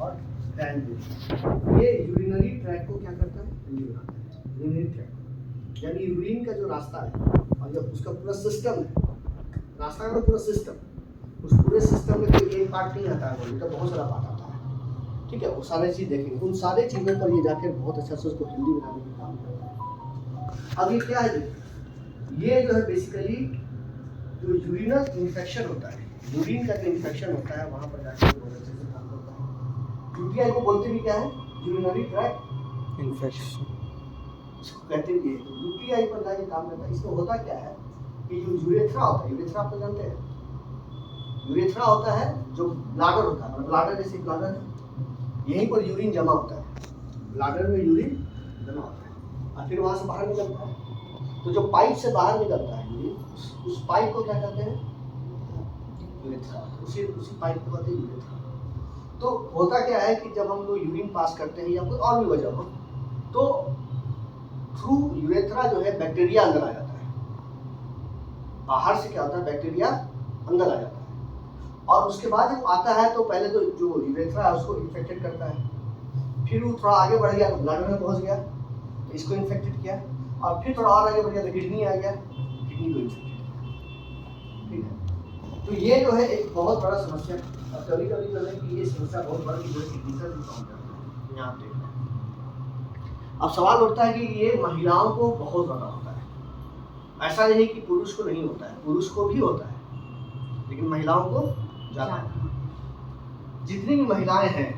और वैन। ये urinary track को क्या करता है, हेल्दी बनाता है। यूरिनरी ट्रैक यानी यूरिन का जो रास्ता है और जब उसका पूरा सिस्टम है, रास्ता का पूरा सिस्टम, उस पूरे सिस्टम में कोई एक पार्ट नहीं आता है बॉडी का, बहुत सारा पार्ट आता है। ठीक है, वो सारे चीज़ देखेंगे, उन सारे चीज़ों पर ये जाकर बहुत अच्छा से उसको हेल्दी बनाने का काम करता है। अब ये क्या है, ये जो है बेसिकली जो यूरिनल इन्फेक्शन होता है, यूरिन का जो इन्फेक्शन होता है वहाँ पर जाकर बहुत अच्छे से काम करता है। यूटीआई को बोलते भी क्या है, यूरिनरी ट्रैक इन्फेक्शन, इसको कहते भी है। यूटीआई पर जाके काम करता है। इसमें होता क्या है कि जो यूरेथ्रा होता है, यूरेथ्रा आप तो जानते हैं, यूरेथ्रा होता है जो ब्लाडर होता है, मतलब ब्लाडर जैसे ब्लाडर है, यहीं पर यूरिन जमा होता है, ब्लाडर में यूरिन जमा होता है और फिर वहाँ से बाहर निकलता है। तो जो पाइप से बाहर निकलता है यूरिन, उस पाइप को क्या कहते हैं, यूरेथ्रा। उसी पाइप को कहते हैं यूरेथ्रा। तो होता क्या है कि जब हम लोग यूरिन पास करते हैं या कोई और भी वजह हो, तो थ्रू यूरेथ्रा जो है बैक्टीरिया अंदर आ जाता है। बाहर से क्या होता है, बैक्टीरिया अंदर आ जाता है और उसके बाद जब आता है तो पहले तो जो यूरेथ्रा है उसको इन्फेक्टेड करता है, फिर वो थोड़ा आगे बढ़ गया तो ब्लड में पहुंच गया तो इसको इन्फेक्टेड किया, और फिर थोड़ा और आगे बढ़ गया तो किडनी आ गया, किडनी को इन्फेक्टेड किया। ठीक है, तो ये जो है एक बहुत बड़ा समस्या है। और कभी कभी जो है कि ये समस्या बहुत बड़ी जो है किडनी तक भी पहुंच जाती है, यहाँ पे। अब सवाल उठता है कि ये महिलाओं को बहुत ज़्यादा होता है। ऐसा नहीं कि पुरुष को नहीं होता है, पुरुष को भी होता है, लेकिन महिलाओं को ज़्यादा होता है। जितनी भी महिलाएं हैं,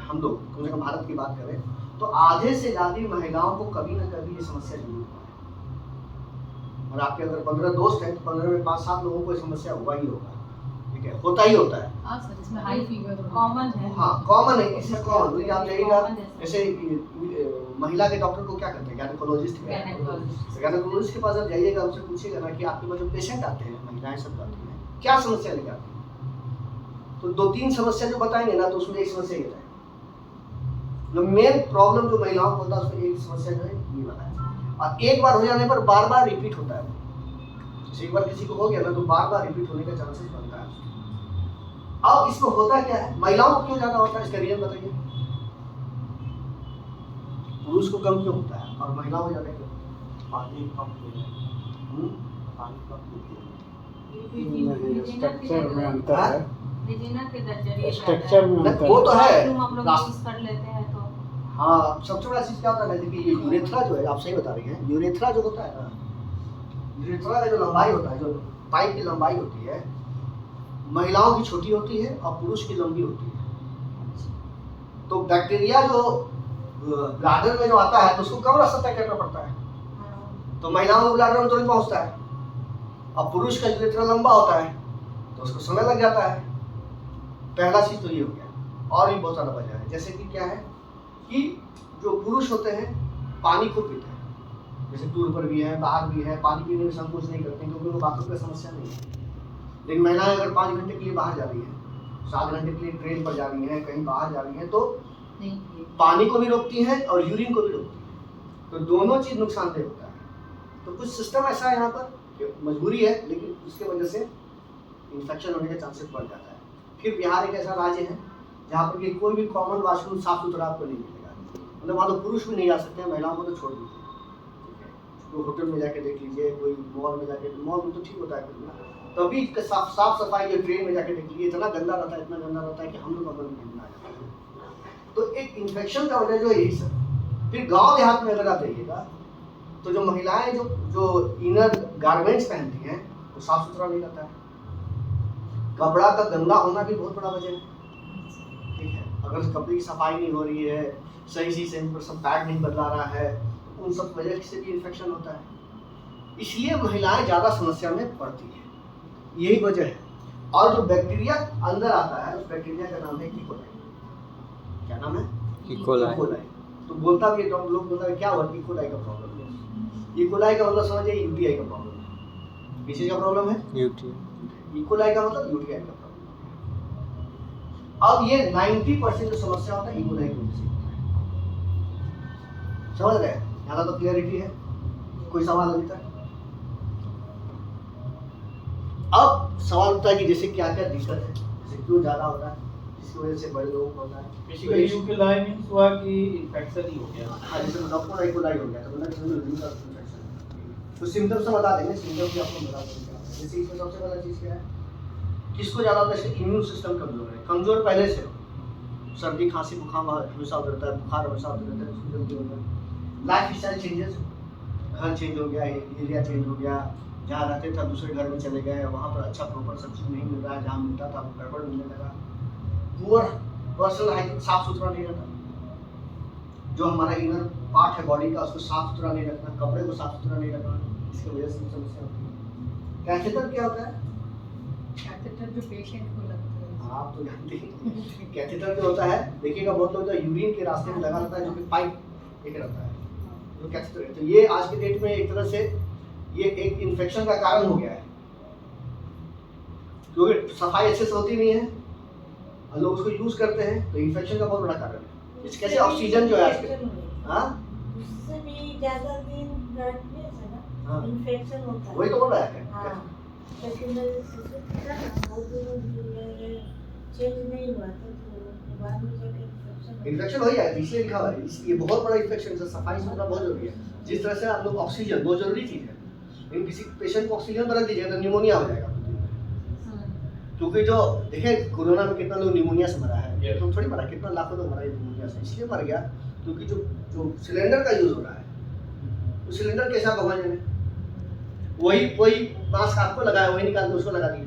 हम लोग कम से कम भारत की बात करें तो आधे से ज़्यादा महिलाओं को कभी ना कभी ये समस्या जरूर हुआ है। और आपके अगर 15 दोस्त हैं तो 15 में 5-7 लोगों को ये समस्या हुआ ही होगा। ठीक है, होता ही होता है। हाँ सर, इसमें हाई फीवर कॉमन है। हाँ कॉमन है, इसमें कॉमन है। आप जाइएगा जैसे महिला के डॉक्टर को क्या करते हैं, गायनेकोलॉजिस्ट के पास आप जाइएगा, उनसे पूछिएगा ना कि आपके पास जो पेशेंट आते हैं, महिलाएं सब आती हैं, क्या समस्या लेकर आती हैं, तो 2-3 समस्या जो बताएंगे ना तो उसमें एक समस्या ये है। मेन प्रॉब्लम जो महिलाओं को होता है उसमें एक समस्या जो है ये बताया, और एक बार हो जाने पर बार बार रिपीट होता है। जैसे एक बार किसी को हो गया ना तो बार बार रिपीट होने का चांसेस बनता है। अब इसमें होता क्या है, महिलाओं को क्यों ज्यादा होता है, इसका रीजन बताइए। पुरुष को कम क्यों होता है और महिलाओं को ज्यादा क्यों? पानी कम पानी स्ट्रक्चर में अंतर है, स्ट्रक्चर में अंतर वो तो है, हम लोग यूज कर लेते हैं तो। हाँ सबसे बड़ा चीज क्या होता है कि ये यूरेथ्रा जो है, आप सही बता रही हैं, यूरेथ्रा जो होता है ना, यूरेथ्रा का जो लंबाई होता है, जो पाइप की लंबाई होती है, महिलाओं की छोटी होती है और पुरुष की लंबी होती है। तो बैक्टीरिया जो ब्लैडर में जो आता है तो उसको कम रास्ता तय करना पड़ता है, तो महिलाओं को ब्लैडर में तुरंत पहुंचता है, और पुरुष का यूरेथ्रा लंबा होता है तो उसको समय लग जाता है। पहला चीज तो ये हो गया। और भी बहुत सारा वजह है, जैसे कि क्या है कि जो पुरुष होते हैं पानी खूब पीते हैं, जैसे टूर पर भी है, बाहर भी है, पानी पीने में संकोच नहीं करते क्योंकि उनको बाथरूम का समस्या नहीं है। लेकिन महिलाएं अगर 5 घंटे के लिए बाहर जा रही है, 7 घंटे के लिए ट्रेन पर जा रही है, कहीं बाहर जा रही है, तो पानी को भी रोकती है और यूरिन को भी रोकती है, तो दोनों चीज नुकसानदेह होता है। तो कुछ सिस्टम ऐसा है यहाँ पर, मजबूरी है, लेकिन उसके वजह से इन्फेक्शन होने के चांसेस बढ़ जाता है। फिर बिहार एक ऐसा राज्य है जहाँ पर कि कोई भी कॉमन वॉशरूम साफ सुथरा आपको नहीं मिलेगा, मतलब वहाँ तो पुरुष भी नहीं जा सकते हैं, महिलाओं को तो छोड़ दीजिए। ठीक है, तो होटल में जाके देख लीजिए, कोई मॉल में जाके, मॉल में तो ठीक होता है, तभी साफ सफाई जो ट्रेन में जाके देख लीजिए, इतना गंदा रहता है, इतना गंदा रहता है कि हम लोग अमल नहीं आ जाता है। तो एक इन्फेक्शन का वजह जो है यही सब। फिर गाँव देहात में अगर आप जाइएगा तो जो महिलाएं जो इनर गारमेंट्स पहनती हैं वो साफ सुथरा नहीं रहता है, कपड़ा का गंदा होना भी बहुत बड़ा वजह है। ठीक है, अगर कपड़े की सफाई नहीं हो रही है, सही से उन पर सब पैड नहीं बदला रहा है, उन सब वजह से भी इन्फेक्शन होता है। इसलिए महिलाएं ज़्यादा समस्या में पड़ती है, यही वजह है। और जो बैक्टीरिया अंदर आता है उस बैक्टीरिया का नाम है इकोलाई। क्या नाम है? इकोलाई। तो बोलता भी लोग बोलता है क्या हुआ, इकोलाई का प्रॉब्लम है। इकोलाई का मतलब समझिए यूटीआई का प्रॉब्लम है। किसी का प्रॉब्लम है? यूटीआई। इकोलाई का मतलब यूटीआई का प्रॉब्लम। अब ये 90% जो समस्या होता है इकोलाई की वजह से होता है। समझ रहे? यहाँ तो क्लियरिटी है। कोई सवाल अभी तक? अब सवाल उठता है कि जैसे क्या क्या दिक्कत है, जैसे क्यों ज़्यादा होता है, जिसकी वजह से बड़े लोगों को होता है। बेसिकली यूकेलाई मींस हुआ कि इन्फेक्शन ही हो गया। हाँ, जैसे डॉक्टर इकोलाई हो गया तो मतलब किसी में यूरिन का इन्फेक्शन। तो सिम्टम्स तो बता देंगे, सिम्टम्स भी आपको बता देंगे क्या है। जैसे इसमें सबसे पहला चीज़ क्या है, किसको ज़्यादा होता है, इम्यून सिस्टम कमजोर है, कमजोर पहले से हो, सर्दी खांसी बुखार हमेशा होता रहता है, बुखार हमेशा होता रहता है, उसको जल्दी होता है। लाइफ स्टाइल चेंजेस, घर चेंज हो गया, एरिया चेंज हो गया, जहाँ रहते थे दूसरे घर में चले गए, वहाँ पर अच्छा प्रॉपर सब चीज़ नहीं मिल रहा है, जहाँ मिलता था वो गड़बड़ मिलने लगा। पुअर पर्सनल हाइजीन, साफ सुथरा नहीं रहता, जो हमारा इनर पार्ट है बॉडी का उसको साफ सुथरा नहीं रखना, कपड़े को साफ सुथरा नहीं रखना, इसकी वजह से समस्या होती है। कैथेटर क्या होता है? कैथेटर जो पेशेंट को लगता है। आप तो जानते हैं कैथेटर जो होता है, देखिएगा बहुत लोग जो यूरिन के रास्ते में लगा रहता है, जो कि पाइप एक रहता है, जो कैथेटर है। तो ये आज के डेट में एक तरह से ये एक इन्फेक्शन का कारण हो गया है, क्योंकि सफाई अच्छे से होती नहीं है और लोग उसको यूज करते हैं, तो इन्फेक्शन का बहुत बड़ा कारण है। इस कैसे ऑक्सीजन जो है आजकल, हाँ उससे भी ज्यादा दिन बैठने से ना हाँ इन्फेक्शन होता है। वही तो बोल रहा है। हाँ, लेकिन चेंज नहीं हुआ था तो बाद में जाके इन्फेक्शन हो जाएगा, इसलिए लिखा हुआ है। ये बहुत बड़ा इन्फेक्शन है, सफाई सुथरा बहुत जरूरी है। जिस तरह से आप लोग ऑक्सीजन बहुत जरूरी चीज़ है, लेकिन किसी पेशेंट को ऑक्सीजन बरत दीजिएगा तो निमोनिया हो जाएगा। क्योंकि जो देखिए कोरोना में कितना लोग निमोनिया से मरा है, तो थोड़ी मरा, कितना लाखों लोग मरा है निमोनिया से, इसलिए मर गया क्योंकि जो सिलेंडर का यूज हो रहा है, वो सिलेंडर कैसा भगवान जाने, वही मास्क आपको लगाया, वही निकाल के उसको लगा दिए।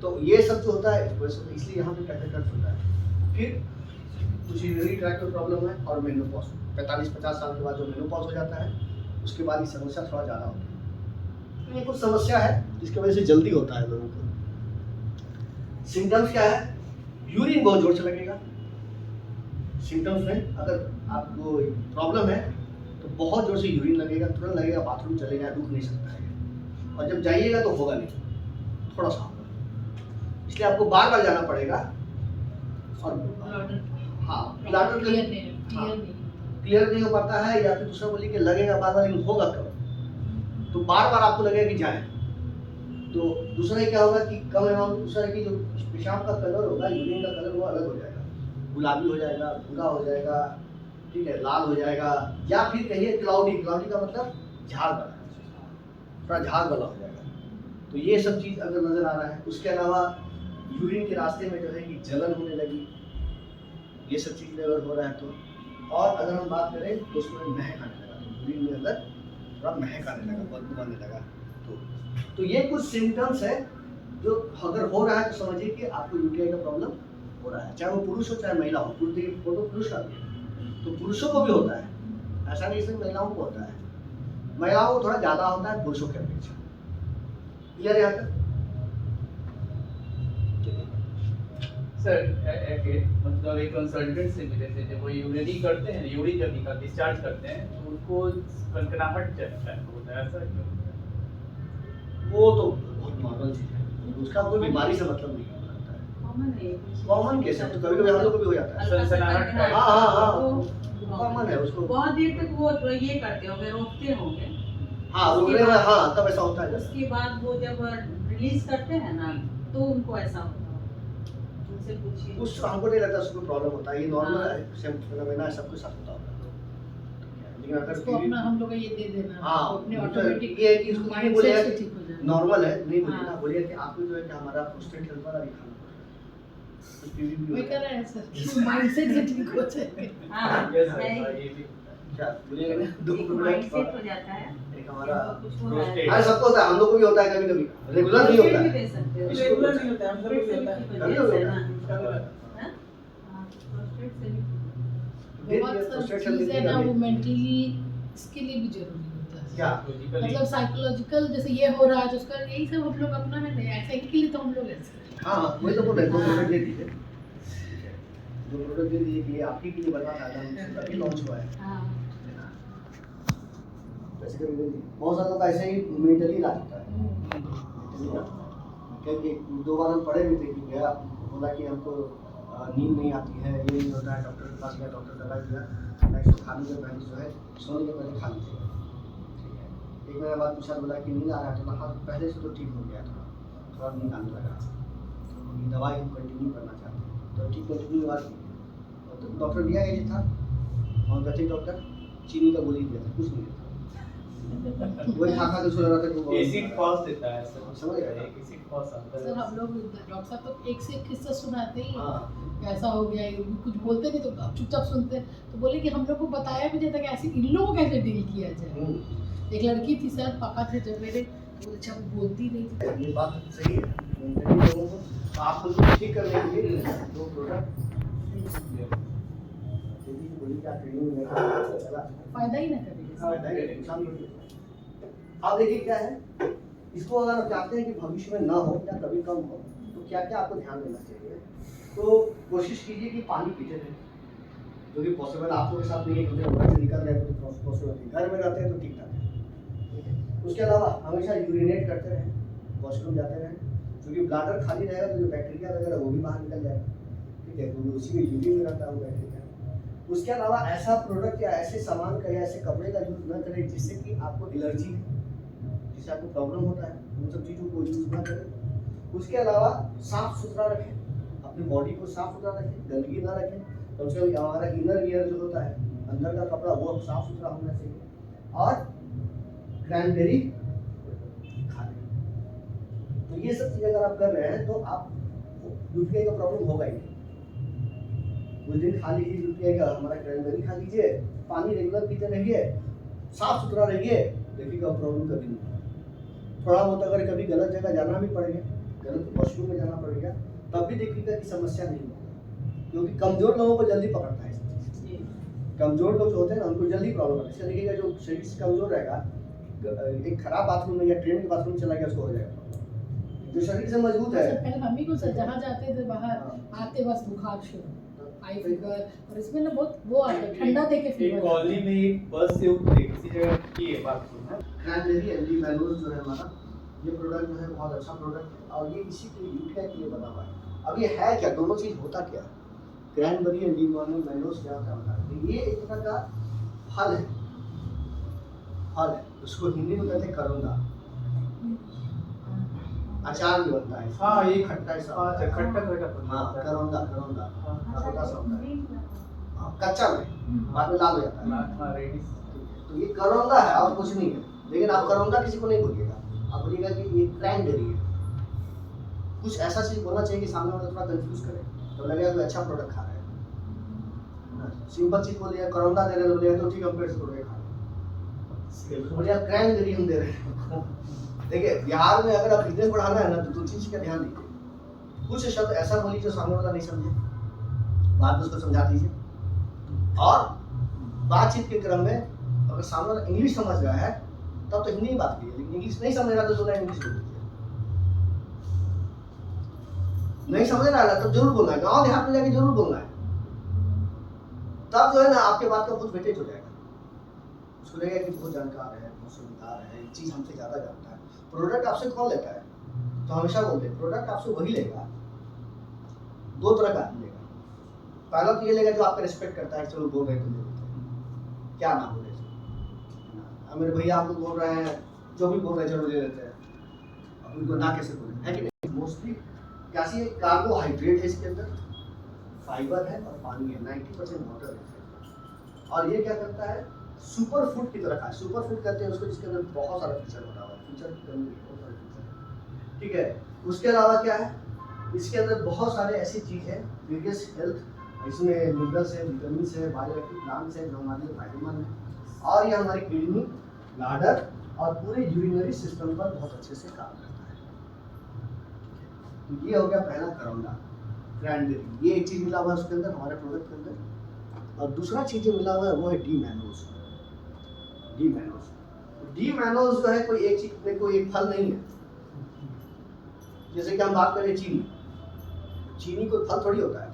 तो ये सब जो होता है इसलिए यहाँ पे कैथेटर होता है। फिर कुछ यूरिनरी ट्रैक्ट में प्रॉब्लम है और मेनोपॉज, 45-50 साल के बाद जो मेनोपॉज हो जाता है उसके बाद ये समस्या थोड़ा ज़्यादा होती है। ये कुछ समस्या है जिसकी वजह से जल्दी होता है लोगों को। सिम्टम्स क्या है, यूरिन बहुत जोर से लगेगा। सिम्टम्स में अगर आपको प्रॉब्लम है तो बहुत जोर से यूरिन लगेगा, तुरंत लगेगा, बाथरूम चले जाए, रुक नहीं सकता है, और जब जाइएगा तो होगा नहीं, थोड़ा सा होगा, इसलिए आपको बार बार जाना पड़ेगा। और हाँ ब्लैडर क्लियर नहीं हो पाता है, या फिर दूसरा बोलिए कि लगेगा बार बार, लेकिन होगा कब, तो बार बार आपको लगेगा कि जाए। तो दूसरा क्या होगा कि कम अमाउंट, दूसरा की जो पेशाब का कलर होगा, यूरिन का कलर वो अलग हो जाएगा, गुलाबी हो जाएगा, भूरा हो जाएगा, ठीक है, लाल हो जाएगा, या फिर कहिए क्लाउडी का मतलब झाग वाला, थोड़ा झाग वाला हो जाएगा। तो ये सब चीज़ अगर नजर आ रहा है, उसके अलावा यूरिन के रास्ते में जो है कि जलन होने लगी, ये सब चीज़ अगर हो रहा है तो, और अगर हम बात करें तो उसमें महक आने लगा, यूरिन में अगर थोड़ा महक आने लगा, बदबू आने लगा, तो ये कुछ सिम्टम्स है जो अगर हो रहा है तो समझिए कि आपको यूटीआई का प्रॉब्लम हो रहा है, चाहे वो पुरुष हो चाहे महिला हो। फोटो पुरुष का भी है, तो पुरुषों को भी होता है, ऐसा नहीं सिर्फ महिलाओं को होता है, महिलाओं को थोड़ा ज़्यादा होता है पुरुषों के अपेक्षा। क्लियर यहाँ तक? सर मतलब एक कंसल्टेंट से मिले थे, जब वो यूरिनी करते हैं, यूरिन जब निकाल डिस्चार्ज करते हैं तो उनको कनकनाहट टाइप होता है, ऐसा क्यों? वो तो बहुत नॉर्मल चीज़ है, उसका कोई बीमारी से मतलब नहीं होता है, कॉमन केस है, तो कभी कभी हम लोग को भी हो जाता है। सनसनाहट टाइप। हाँ कॉमन है उसको। बहुत देर तक वो ये करते होंगे, रोकते होंगे, हाँ रोकने में, हाँ तब ऐसा होता है। उसके बाद वो जब रिलीज करते हैं ना तो उनको ऐसा होता है। उनसे पूछिए। उस हमको नहीं लगता उसको प्रॉब्लम होता है, ये नॉर्मल है, सेम फिनोमेना है, सबके साथ होता है। लेकिन अगर उसको अपना हम लोग ये दे देना, हाँ अपने तो ऑटोमेटिक ये है कि इसको नहीं बोलेगा से ठीक हो जाए। नॉर्मल है, नहीं बोलिए ना, हाँ। बोलिए कि आपको जो है कि हमारा प्रोस्टेट हेल्थ वाला दिखाना कुछ पीवी वही कर रहे हैं सर, माइंडसेट से ठीक हो जाए। हाँ, Yes, sir, नहीं, ये भी क्या बोलिएगा ना, दो एक प्रोडक्ट माइंडसेट हो जाता है, एक हमारा कुछ हो रहा है। prostate। हर सबको होता है, हम लोग को भी होता है, कभी कभी रेगुलर नहीं होता भी है। दे सकते हो। रेगुलर नहीं होता है, हम सबको भी होता है। कभी कभी होता है। हाँ, प्रोस्टेट से भी बहुत सारी चीज़ है ना, वो मेंटली इसके लिए भी जरूरी होता है। क्या मतलब साइकोलॉजिकल, जैसे ये हो रहा है तो उसका यही सब हम लोग अपना में ऐसा ही के लिए तो हम लोग ऐसे हाँ वही तो बोल रहे हैं, दो प्रोडक्ट दे दीजिए, दो प्रोडक्ट दे दीजिए कि ये आप ही के लिए बना था, अभी लॉन्च हुआ है। हाँ, वैसे कभी कभी बहुत सारा लोग ऐसे ही मेंटली इलाज होता है, क्योंकि 2 बार हम पढ़े भी थे कि गया बोला कि हमको नींद नहीं आती है, ये नहीं होता है, डॉक्टर के पास गया, डॉक्टर दवाई दिया, नेक्स्ट खाने के पहले जो है सोने के पहले खा लीजिए, ठीक है। एक महीने बाद पूछा, बोला कि नींद आ रहा है, तो हाँ पहले से तो ठीक हो गया था, थोड़ा नींद आने लगा, ये दवाई हम कंटिन्यू करना चाहते हैं, तो ठीक कंटिन्यू हुआ तो डॉक्टर दिया गया था, होम्योपैथिक डॉक्टर चीनी का गोली दिया था, कुछ नहीं था, वही खा के सो रहा था कि वो एसिड फॉल्स देता है सर, समझ गए? एक एसिड फॉल्स आता है सर हम लोग डॉक्टर साहब तो एक से एक किस्सा सुनाते ही हैं। हाँ ऐसा हो गया, ये कुछ बोलते नहीं तो आप चुपचाप सुनते हैं। तो बोले कि हम लोग को बताया भी नहीं था कि ऐसे इन लोगों को कैसे डील किया जाए। एक लड़की थी सर, पापा थे जब मेरे, तो अच्छा वो बोलती नहीं थी। ये बात तो सही है, मेंटली लोगों को आप खुद ठीक करने के लिए दो प्रोडक्ट गोली का ट्रेनिंग में चला फायदा ही ना करेगा। अब देखिए क्या है, इसको अगर आप चाहते हैं कि भविष्य में ना हो या कभी कम हो, तो क्या क्या आपको ध्यान देना चाहिए। तो कोशिश कीजिए कि पानी पीते रहें, जो कि पॉसिबल आप लोगों के साथ नहीं है, क्योंकि घर से निकल रहे हैं तो पॉसिबल नहीं, घर में रहते हैं तो ठीक ठाक है। उसके अलावा हमेशा यूरिनेट करते रहें, वॉशरूम जाते रहें, क्योंकि ब्लैडर खाली रहेगा तो जो बैक्टीरिया वगैरह वो भी बाहर निकल जाएगा, ठीक है, क्योंकि उसी में यूरिन में रहता है वो बैक्टीरिया। उसके अलावा ऐसा प्रोडक्ट या ऐसे सामान का या ऐसे कपड़े का यूज़ ना करें जिससे कि आपको एलर्जी है, जिससे आपको प्रॉब्लम होता है, उन सब चीज़ों को यूज़ ना करें। उसके अलावा साफ सुथरा रखें, अपनी बॉडी को साफ सुथरा रखें, गंदगी ना रखें। तो उसके हमारा इनर ईयर जो होता है, अंदर का कपड़ा, वो साफ सुथरा होना चाहिए। और क्रैनबेरी खा लें। तो ये सब चीज़ अगर आप कर रहे हैं तो आप यूपीआई का प्रॉब्लम होगा ही नहीं। कुछ दिन खा लीजिए यूपीआई का, हमारा क्रैनबेरी खा लीजिए, पानी रेगुलर पीते रहिए, साफ सुथरा रहिए, देखिएगा प्रॉब्लम कभी नहीं होगा। थोड़ा बहुत अगर कभी गलत जगह जाना भी पड़ेगा, गलत वॉशरूम में जाना पड़ेगा, तब भी देखिएगा कि समस्या नहीं होगा, क्योंकि कमजोर लोगों को जल्दी पकड़ता है। कमजोर लोग जो होते हैं ना, उनको जल्दी प्रॉब्लम होता है। इसलिए देखिएगा जो शरीर से कमजोर रहेगा, एक खराब बाथरूम में या ट्रेन के बाथरूम में चला गया, उसको हो जाएगा। जो शरीर से मजबूत है, पहले हम ही को सर जहाँ जाते थे बाहर आते बस बुखार शुरू, आई फीवर, और इसमें ना बहुत वो आता है ठंडा देके एक फीवर। कॉलोनी में एक बस से उतरे किसी जगह की है बाथरूम है, क्रैनबेरी एंटी मैनोज जो है हमारा, ये प्रोडक्ट जो है बहुत अच्छा प्रोडक्ट है, और ये इसी के लिए यूपीआई के लिए बना हुआ है। अब ये है क्या, दोनों चीज़ होता क्या, क्रैनबेरी एंटी मैनोज क्या होता है? ये एक तरह का फल है, फल है, उसको हिंदी में कहते हैं करोंदा, अचार भी बनता है। हाँ, ये खट्टा अच्छा सा, खट्टा खट्टा हाँ करोंदा, करोंदा छोटा सा होता है, हाँ, कच्चा में बाद में लाल हो जाता है। हाँ रेडी। तो ये करोंदा है और कुछ नहीं है, लेकिन आप करोंदा किसी को नहीं बोलिएगा, आप बोलिएगा कि ये क्रैनबेरी है। कुछ ऐसा चीज बोलना चाहिए कि सामने वाला थोड़ा कंफ्यूज करे, तो लगेगा कोई अच्छा प्रोडक्ट खा रहा है। सिंपल चीज बोलिएगा करोंदा दे रहे हैं, बोलिएगा तो ठीक है, पेट से प्रोडक्ट खा रहे हैं। बोलिएगा क्रैनबेरी हम दे रहे हैं। देखिए बिहार में अगर आप बिजनेस बढ़ाना है ना, तो दो चीज का ध्यान दीजिए। कुछ शब्द ऐसा बोलिए जो सामने वाला नहीं समझे, बाद में उसको समझा दीजिए। और बातचीत के क्रम में अगर सामने वाला इंग्लिश समझ रहा है तब तो हिंदी बात कीजिए, लेकिन इंग्लिश नहीं समझ रहा तो बोलना इंग्लिश बोल दीजिए। नहीं समझ रहा है तब जरूर बोलना है, गाँव देहात में जाके जरूर बोलना है, तब जो है ना आपके बात का बहुत वेटेज हो जाएगा। उसको लगेगा कि बहुत जानकार है, बहुत समझदार है, ये चीज़ हमसे ज़्यादा जानता है। प्रोडक्ट आपसे कौन लेता है, तो हमेशा बोलते हैं प्रोडक्ट आपसे वही लेगा, दो तरह का आदमी लेगा। पहला तो ये लेगा जो आपका रिस्पेक्ट करता है, चलो बोल रहे हैं तो ले लेते हैं, क्या ना बोले, मेरे भैया आप लोग बोल रहे हैं, जो भी बोल रहे हैं चलो ले लेते हैं, अब उनको ना कैसे बोले, है कि नहीं। मोस्टली क्या सी कार्बोहाइड्रेट है इसके अंदर, फाइबर है और पानी है, 90% वाटर है। और ये क्या करता है, सुपर फूड की तरह खाए। सुपर फूड कहते हैं उसको जिसके अंदर बहुत सारा फीचर होता है, फीचर की कमी नहीं, बहुत सारे फीचर, ठीक है। उसके अलावा क्या है, इसके अंदर बहुत सारे ऐसी चीज़ है, वेरियस हेल्थ, इसमें मिनरल्स है, विटामिन है, बायोएक्टिव प्लांट्स है जो हमारे लिए फायदेमंद है, और ये हमारी किडनी, ब्लैडर और पूरे यूरिनरी सिस्टम पर बहुत अच्छे से काम करता है। तो ये हो गया पहला करौंदा, क्रैनबेरी, ये एक चीज़ मिला हुआ है उसके अंदर, हमारे प्रोडक्ट के अंदर। और दूसरा चीज़ जो मिला हुआ है वो है डी मैनोज। डी मैनोज जो है कोई एक चीज में, कोई एक फल नहीं है। जैसे कि हम बात करें चीनी, चीनी कोई फल थोड़ी होता है,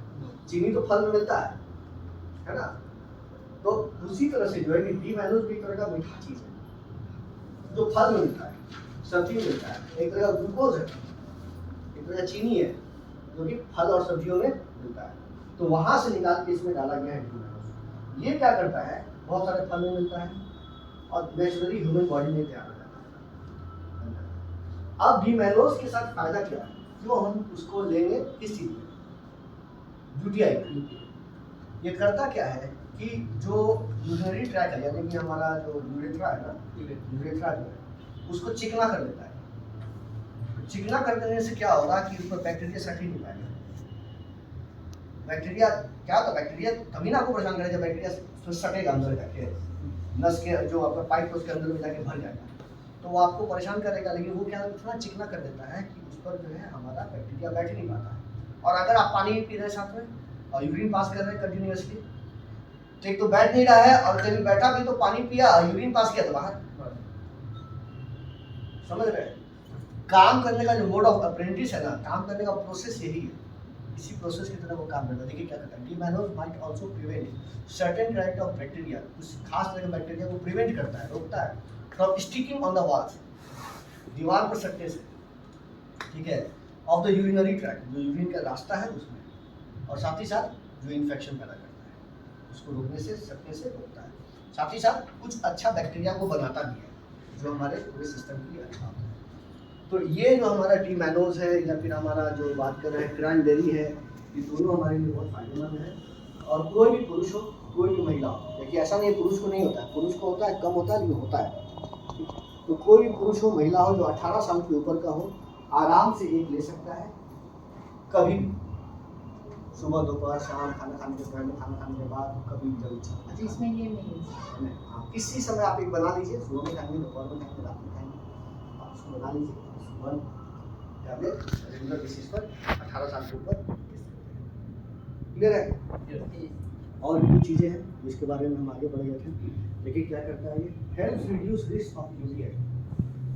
चीनी तो फल में मिलता है ना। तो उसी तरह से जो है कि डी मैनोज भी एक तरह का मीठा चीज है जो फल में मिलता है, सब्जी में मिलता है, एक तरह का ग्लूकोज है, एक तरह का चीनी है जो कि फल और सब्जियों में मिलता है। तो वहां से निकाल के इसमें डाला गया है डी मैनोज। ये क्या करता है, बहुत सारे फल में मिलता है और नेचुरली ह्यूमन बॉडी में तैयार हो जाता है। अब डी मैनोज के साथ फायदा क्या है, जो हम उसको लेंगे किस चीज़ में, यूटीआई। ये करता क्या है कि जो यूरिनरी ट्रैक है, यानी कि हमारा जो यूरेथ्रा है ना, यूरेथ्रा जो है उसको चिकना कर देता है। चिकना कर देने से क्या होगा कि उस पर बैक्टीरिया सट ही नहीं पाएगा। बैक्टीरिया क्या होता है, बैक्टीरिया तभी ना आपको परेशान करेगा जब बैक्टीरिया उसमें सटेगा अंदर जाके, नस के जो आपका पाइप उसके अंदर में जाके भर जाएगा, तो वो आपको परेशान करेगा। लेकिन वो क्या इतना चिकना कर देता है कि उस पर जो है हमारा बैक्टीरिया बैठ नहीं पाता है। और अगर आप पानी पी रहे हैं साथ में और यूरिन पास कर रहे हैं कंटिन्यूअसली, तो एक तो बैठ नहीं रहा है और कभी बैठा भी तो पानी पिया, यूरिन पास किया तो बाहर, समझ रहे हैं। काम करने का जो मोड ऑफ अप्रेंटिस है ना, काम करने का प्रोसेस यही है, इसी प्रोसेस की तरह वो काम करता है। देखिए क्या करता है, D mannose might also prevent certain type of bacteria, कुछ खास तरह के बैक्टीरिया को प्रिवेंट करता है, रोकता है from sticking on the walls, दीवार पर सटने से, ठीक है, ऑफ द यूरिनरी ट्रैक्ट, जो यूरिन का रास्ता है उसमें, और साथ ही साथ जो इन्फेक्शन पैदा करता है उसको रोकने से, सटने से रोकता है। साथ ही साथ कुछ अच्छा बैक्टीरिया को बनाता भी है जो हमारे पूरे सिस्टम के लिए अच्छा होता है। तो ये जो हमारा डीमैनोज है या फिर हमारा जो बात कर रहे हैं क्रैनबेरी है, ये दोनों हमारे लिए बहुत फायदेमंद है। और कोई भी पुरुष हो कोई भी महिला हो, देखिए ऐसा नहीं है पुरुष को नहीं होता है, पुरुष को होता है, कम होता है लेकिन होता है। तो कोई भी पुरुष हो महिला हो जो 18 साल के ऊपर का हो, आराम से एक ले सकता है कभी भी, सुबह दोपहर शाम, खाना खाने के पहले, खाना खाने के बाद, कभी भी जब इच्छा। अच्छा, इसमें ये नहीं है। हाँ, किसी समय आप एक बना लीजिए, सुबह में खाएंगे, दोपहर में खाएंगे, रात में खाएंगे, आप उसको बना लीजिए, सुबह टैबलेट रेगुलर बेसिस पर 18 साल के ऊपर क्लियर है। और भी कुछ चीज़ें हैं जिसके बारे में हम आगे बढ़ गए थे। देखिए क्या करता है, ये help reduce risk of UTI,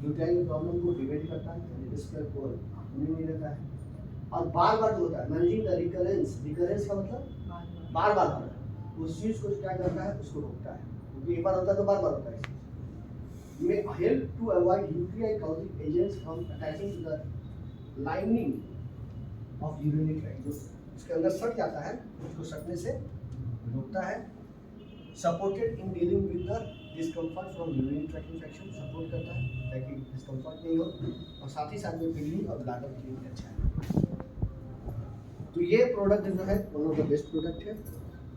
UTI problem को प्रिवेंट करता है, यानी रिस्क को होने नहीं देता है। और बार बार जो होता है मैनेजिंग द रिकरेंस, रिकरेंस का मतलब बार बार होता है, उस चीज़ को क्या करता है उसको रोकता है, क्योंकि एक बार होता है तो बार बार होता है। ये help to avoid UTI causing agents from attaching to the lining of urinary tract, जो उसके अंदर सट जाता है उसको सटने से रोकता है। Supported in dealing with the discomfort from urinary tract infection, support करता है ताकि डिस्कम्फर्ट नहीं हो, और साथ ही साथ में फीलिंग और ब्लैडर क्लीनिंग अच्छा है। तो ये प्रोडक्ट जो है one of the best product है।